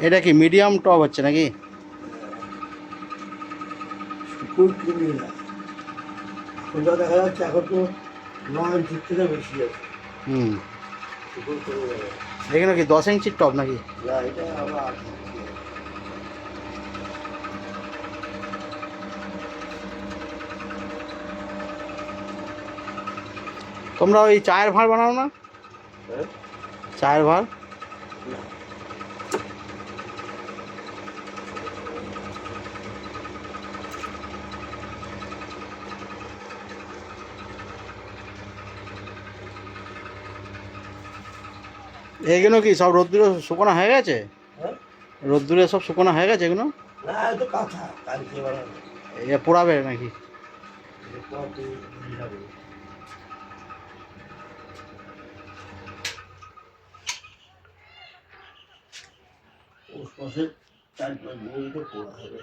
এটা কি মিডিয়াম টব হচ্ছে নাকি? শুকুর কিনি না, সোজা দেখা যাচ্ছে এখন তো 9 ইঞ্চির থেকে বেশি আছে। হুম, শুকুর কমে যাবে। এখানে কি 10 ইঞ্চির টব নাকি? না, এটা আবার 8 ইঞ্চি। তোমরা ওই চায়ের ভাঁড় বানাও না? হ্যাঁ? চায়ের ভাঁড়? না। এইগুলো কি সব রোদ্দুরে শুকনো হয়ে গেছে? হ্যাঁ? রোদ্দুরে সব শুকনো হয়ে গেছে এগুলো? না, এ তো কাঁথা, কালকে বানাবো। এ পোড়াবে নাকি? এরপর তুই নিয়ে যাবো। পৌষ মাসের 4-5 দিন তো পোড়া হবে।